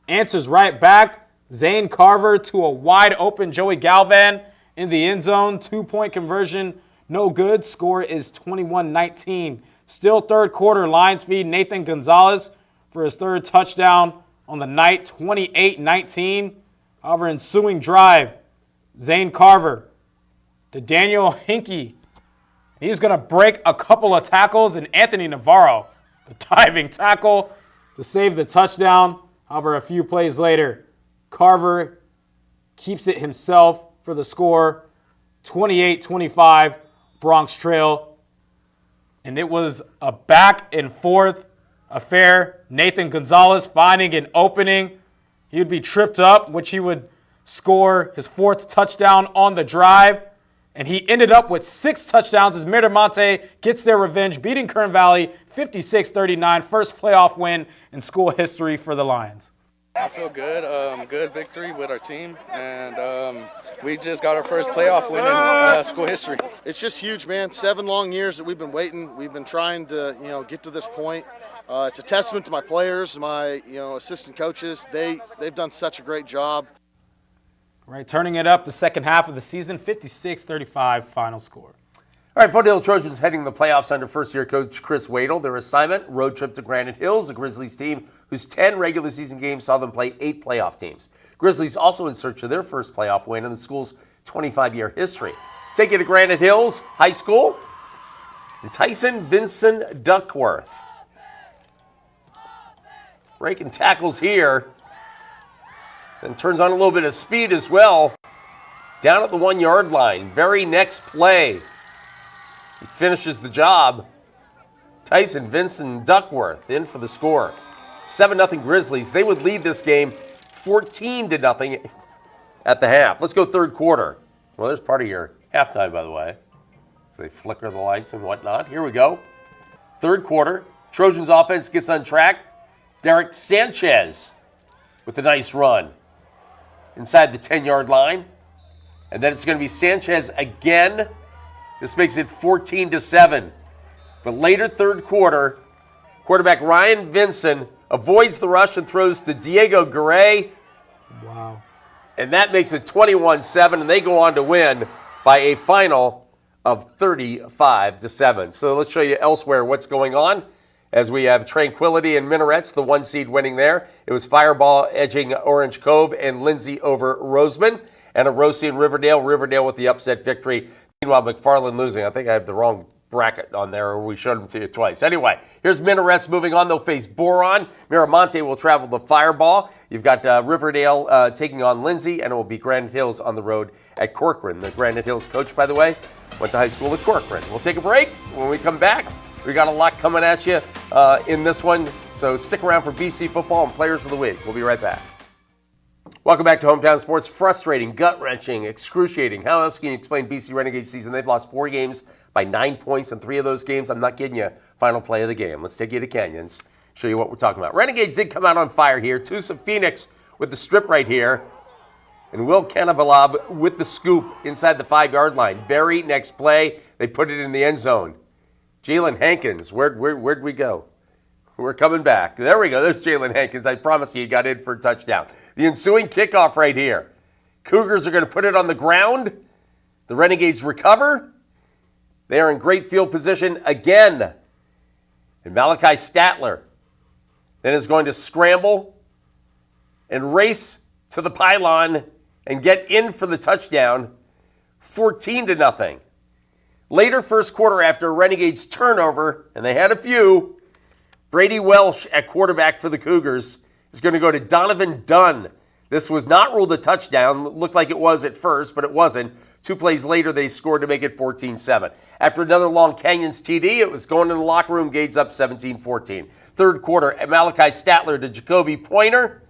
answers right back. Zane Carver to a wide open Joey Galvan in the end zone. 2-point conversion, no good. Score is 21-19. Still third quarter, Lions feed Nathan Gonzalez for his third touchdown on the night, 28-19. However, ensuing drive, Zane Carver to Daniel Hinkie. He's going to break a couple of tackles, and Anthony Navarro, the diving tackle to save the touchdown. However, a few plays later, Carver keeps it himself for the score, 28-25, Bronx trail. And it was a back and forth affair. Nathan Gonzalez finding an opening. He would be tripped up, which he would score his fourth touchdown on the drive. And he ended up with 6 touchdowns as Miramonte gets their revenge, beating Kern Valley 56-39, first playoff win in school history for the Lions. I feel good. Good victory with our team, and we just got our first playoff win in school history. It's just huge, man. 7 long years that we've been waiting. We've been trying to, get to this point. It's a testament to my players, my, assistant coaches. They've done such a great job. Right, turning it up the second half of the season, 56-35 final score. All right, Foothill Trojans heading to the playoffs under first-year coach Chris Wadle. Their assignment, road trip to Granite Hills, a Grizzlies team whose 10 regular season games saw them play 8 playoff teams. Grizzlies also in search of their first playoff win in the school's 25-year history. Take you to Granite Hills High School. And Tyson Vincent Duckworth. Breaking tackles here. And turns on a little bit of speed as well. Down at the 1-yard line. Very next play. He finishes the job. Tyson Vincent Duckworth in for the score. 7-0 Grizzlies. They would lead this game 14-0 at the half. Let's go third quarter. Well, there's part of your halftime, by the way. So they flicker the lights and whatnot. Here we go. Third quarter. Trojans offense gets on track. Derek Sanchez with a nice run inside the 10-yard line. And then it's going to be Sanchez again. This makes it 14-7. But later third quarter, quarterback Ryan Vinson avoids the rush and throws to Diego Garay. Wow. And that makes it 21-7, and they go on to win by a final of 35-7. So let's show you elsewhere what's going on as we have Tranquility and Minarets, the 1 seed winning there. It was Fireball edging Orange Cove and Lindsay over Roseman. And Arosi and Riverdale with the upset victory. Meanwhile, McFarland losing. I think I have the wrong bracket on there, or we showed them to you twice. Anyway, here's Minarets moving on. They'll face Boron. Miramonte will travel to Fireball. You've got Riverdale taking on Lindsay, and it will be Granite Hills on the road at Corcoran. The Granite Hills coach, by the way, went to high school at Corcoran. We'll take a break. When we come back, we got a lot coming at you in this one, so stick around for BC football and Players of the Week. We'll be right back. Welcome back to Hometown Sports. Frustrating, gut-wrenching, excruciating. How else can you explain BC Renegades season? They've lost 4 games by 9 points in 3 of those games. I'm not kidding you. Final play of the game. Let's take you to Canyons, show you what we're talking about. Renegades did come out on fire here. Tusa Phoenix with the strip right here. And Will Canavalab with the scoop inside the 5-yard line. Very next play, they put it in the end zone. Jalen Hankins, where'd we go? We're coming back. There we go. There's Jalen Hankins. I promise you, he got in for a touchdown. The ensuing kickoff right here. Cougars are going to put it on the ground. The Renegades recover. They are in great field position again. And Malachi Statler then is going to scramble and race to the pylon and get in for the touchdown. 14-0. Later first quarter after a Renegades turnover, and they had a few, Brady Welsh at quarterback for the Cougars is going to go to Donovan Dunn. This was not ruled a touchdown. Looked like it was at first, but it wasn't. 2 plays later, they scored to make it 14-7. After another long Canyons TD, it was going in the locker room. Gades up 17-14. Third quarter, Malachi Statler to Jacoby Pointer.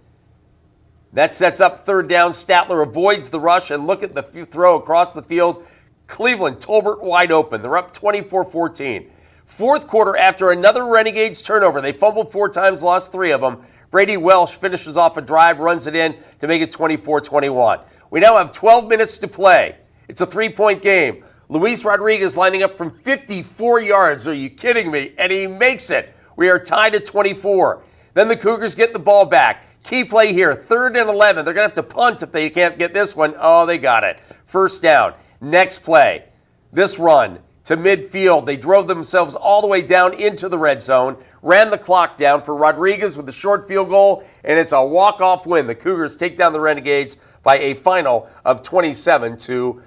That sets up third down. Statler avoids the rush, and look at the throw across the field. Cleveland, Tolbert wide open. They're up 24-14. Fourth quarter, after another Renegades turnover, they fumbled 4 times, lost 3 of them. Brady Welsh finishes off a drive, runs it in to make it 24-21. We now have 12 minutes to play. It's a 3-point game. Luis Rodriguez lining up from 54 yards. Are you kidding me? And he makes it. We are tied at 24. Then the Cougars get the ball back. Key play here, 3rd and 11. They're going to have to punt if they can't get this one. Oh, they got it. First down. Next play. This run to midfield. They drove themselves all the way down into the red zone, ran the clock down for Rodriguez with a short field goal, and it's a walk-off win. The Cougars take down the Renegades by a final of 27-24.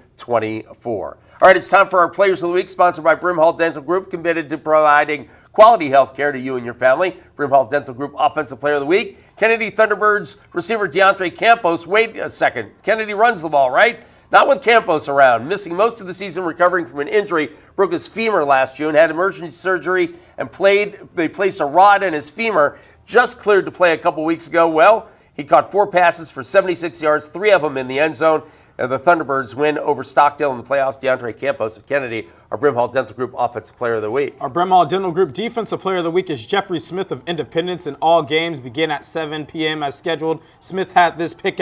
All right, it's time for our Players of the Week, sponsored by Brimhall Dental Group, committed to providing quality health care to you and your family. Brimhall Dental Group Offensive Player of the Week. Kennedy Thunderbirds receiver DeAndre Campos. Wait a second. Kennedy runs the ball, right? Not with Campos around. Missing most of the season, recovering from an injury. Broke his femur last June, had emergency surgery, and they placed a rod in his femur. Just cleared to play a couple weeks ago. Well, he caught 4 passes for 76 yards, 3 of them in the end zone. And the Thunderbirds win over Stockdale in the playoffs. DeAndre Campos of Kennedy, our Brimhall Dental Group Offensive Player of the Week. Our Brimhall Dental Group Defensive Player of the Week is Jeffrey Smith of Independence, and all games begin at 7 p.m. as scheduled. Smith had this pick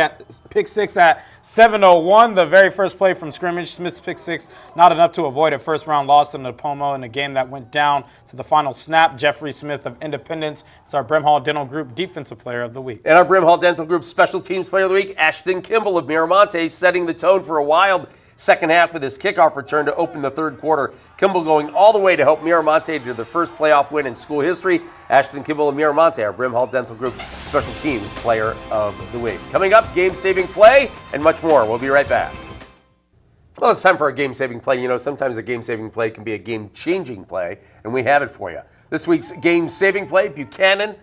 six at 7:01, the very first play from scrimmage. Smith's pick six, not enough to avoid a first-round loss to Napomo in a game that went down to the final snap. Jeffrey Smith of Independence is our Brimhall Dental Group Defensive Player of the Week. And our Brimhall Dental Group Special Teams Player of the Week, Ashton Kimball of Miramonte, setting the tone for a wild second half with his kickoff return to open the third quarter. Kimball going all the way to help Miramonte to the first playoff win in school history. Ashton Kimball of Miramonte, our Brimhall Dental Group Special Teams Player of the Week. Coming up, game-saving play and much more. We'll be right back. Well, it's time for a game-saving play. You know, sometimes a game-saving play can be a game-changing play, and we have it for you. This week's game-saving play, Buchanan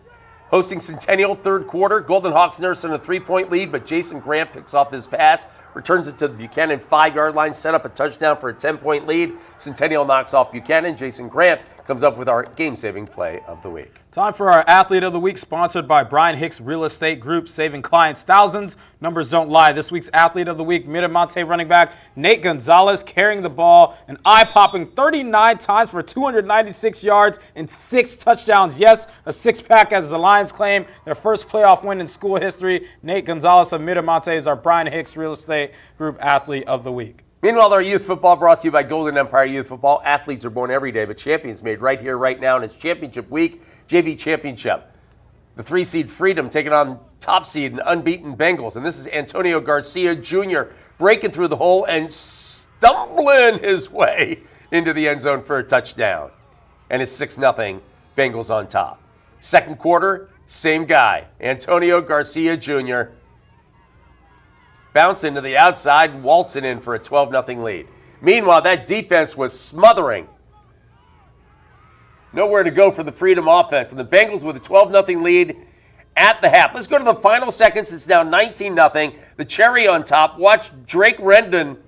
hosting Centennial third quarter. Golden Hawks nurse in a 3-point lead, but Jason Grant picks off this pass, returns it to the Buchanan 5-yard line, set up a touchdown for a 10-point lead. Centennial knocks off Buchanan. Jason Grant comes up with our game-saving play of the week. Time for our Athlete of the Week, sponsored by Brian Hicks Real Estate Group, saving clients thousands. Numbers don't lie. This week's Athlete of the Week, Miramonte running back Nate Gonzalez, carrying the ball an eye-popping 39 times for 296 yards and 6 touchdowns. Yes, a six-pack as the Lions claim their first playoff win in school history. Nate Gonzalez of Miramonte is our Brian Hicks Real Estate Group Athlete of the Week. Meanwhile, our youth football brought to you by Golden Empire Youth Football. Athletes are born every day, but champions made right here, right now, and it's championship week, JV Championship. The 3-seed Freedom taking on top seed and unbeaten Bengals. And this is Antonio Garcia Jr. breaking through the hole and stumbling his way into the end zone for a touchdown. And it's 6-0, Bengals on top. Second quarter, same guy, Antonio Garcia Jr., bouncing to the outside, waltzing in for a 12-0 lead. Meanwhile, that defense was smothering. Nowhere to go for the Freedom offense. And the Bengals with a 12-0 lead at the half. Let's go to the final seconds. It's now 19-0. The cherry on top. Watch Drake Rendon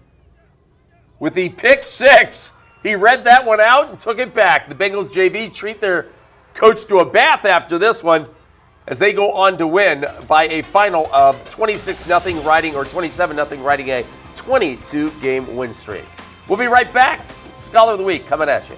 with the pick six. He read that one out and took it back. The Bengals JV treat their coach to a bath after this one, as they go on to win by a final of 26-0 riding, or 27-0 riding a 22-game win streak. We'll be right back. Scholar of the Week coming at you.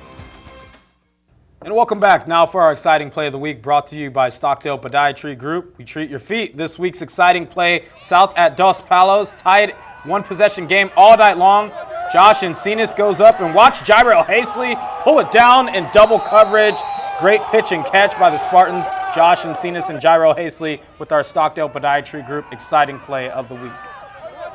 And welcome back now for our exciting play of the week, brought to you by Stockdale Podiatry Group. We treat your feet. This week's exciting play, South at Dos Palos, tied one-possession game all night long. Josh Encinas goes up, and watch Jairo Hastley pull it down in double coverage. Great pitch and catch by the Spartans. Josh Encinas and Jairo Hastley with our Stockdale Podiatry Group exciting play of the week.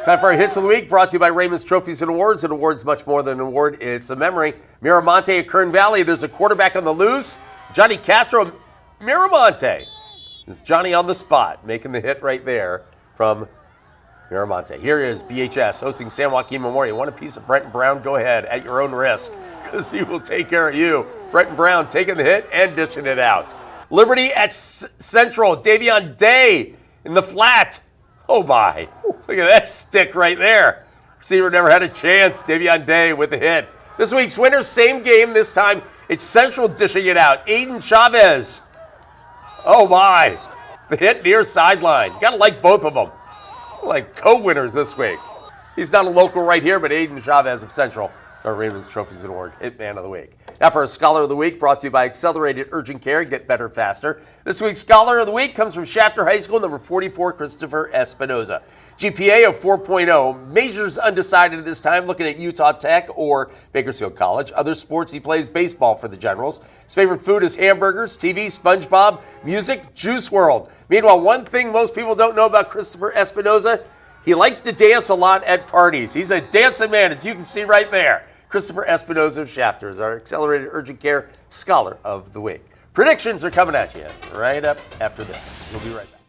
Time for our Hits of the Week, brought to you by Raymond's Trophies and Awards. An award's much more than an award, it's a memory. Miramonte at Kern Valley, there's a quarterback on the loose. Johnny Castro, Miramonte. It's Johnny on the spot, making the hit right there from Miramonte. Here is BHS hosting San Joaquin Memorial. You want a piece of Brenton Brown? Go ahead, at your own risk, because he will take care of you. Brenton Brown taking the hit and dishing it out. Liberty at Central, Davion Day in the flat. Oh my, look at that stick right there. Receiver never had a chance. Davion Day with the hit. This week's winner, same game this time. It's Central dishing it out. Aiden Chavez. Oh my, the hit near sideline. Gotta like both of them. Like co-winners this week. He's not a local right here, but Aiden Chavez of Central, our Raymond's Trophies and Award Hit Man of the Week. Now for a Scholar of the Week, brought to you by Accelerated Urgent Care. Get better faster. This week's Scholar of the Week comes from Shafter High School, number 44, Christopher Espinoza. GPA of 4.0. Majors undecided at this time, looking at Utah Tech or Bakersfield College. Other sports, he plays baseball for the Generals. His favorite food is hamburgers, TV, SpongeBob, music, Juice WRLD. Meanwhile, one thing most people don't know about Christopher Espinoza, he likes to dance a lot at parties. He's a dancing man, as you can see right there. Christopher Espinoza of Shafter is our Accelerated Urgent Care Scholar of the Week. Predictions are coming at you right up after this. We'll be right back.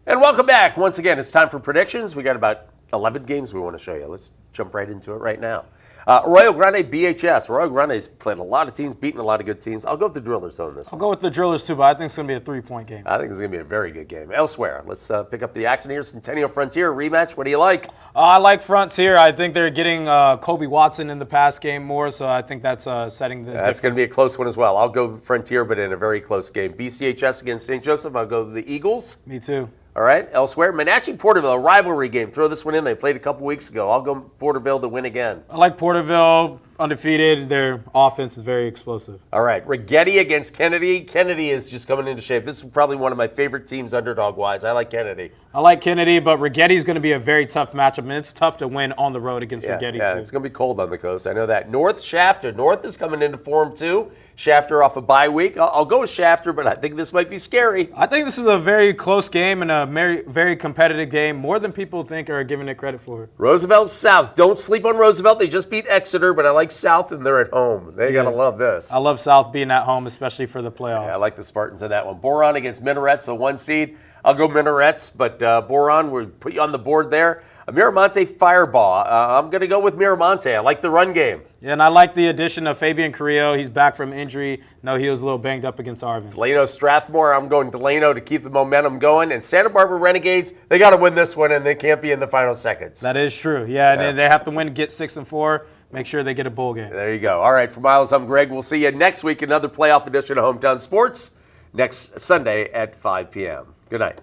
And welcome back. Once again, it's time for predictions. We got about 11 games we want to show you. Let's jump right into it right now. Arroyo Grande BHS. Arroyo Grande's played a lot of teams, beaten a lot of good teams. I'll go with the Drillers on this one. I'll go with the Drillers too, but I think it's going to be a 3-point game. I think it's going to be a very good game. Elsewhere, let's pick up the action here. Centennial Frontier rematch. What do you like? I like Frontier. I think they're getting Kobe Watson in the pass game more, so I think that's setting the That's going to be a close one as well. I'll go Frontier, but in a very close game. BCHS against St. Joseph. I'll go the Eagles. Me too. All right, elsewhere, Menachie-Porterville, a rivalry game. Throw this one in. They played a couple weeks ago. I'll go Porterville to win again. I like Porterville, undefeated. Their offense is very explosive. All right, Rigetti against Kennedy. Kennedy is just coming into shape. This is probably one of my favorite teams underdog-wise. I like Kennedy. I like Kennedy, but Rigetti is going to be a very tough matchup, and it's tough to win on the road against Rigetti, Yeah, too. it's going to be cold on the coast. I know that. North, Shafter. North is coming into form, too. Shafter off a bye week. I'll go with Shafter, but I think this might be scary. I think this is a very close game and a very, very competitive game, more than people think or are giving it credit for. Roosevelt South. Don't sleep on Roosevelt. They just beat Exeter, but I like South, and they're at home. They got to love this. I love South being at home, especially for the playoffs. Yeah, I like the Spartans in that one. Boron against Minarets, the 1 seed. I'll go Minarets, but Boron, we'll put you on the board there. Miramonte Fireball. I'm going to go with Miramonte. I like the run game. Yeah, and I like the addition of Fabian Carrillo. He's back from injury. No, he was a little banged up against Arvin. Delano Strathmore. I'm going Delano to keep the momentum going. And Santa Barbara Renegades, they got to win this one, and they can't be in the final seconds. That is true. Yeah, and they have to win, get 6-4. Make sure they get a bowl game. There you go. All right, for Miles, I'm Greg. We'll see you next week, another playoff edition of Hometown Sports, next Sunday at 5 p.m. Good night.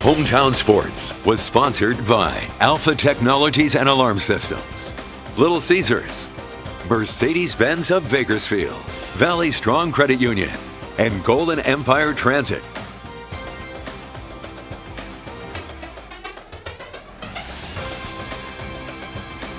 Hometown Sports was sponsored by Alpha Technologies and Alarm Systems, Little Caesars, Mercedes-Benz of Bakersfield, Valley Strong Credit Union, and Golden Empire Transit.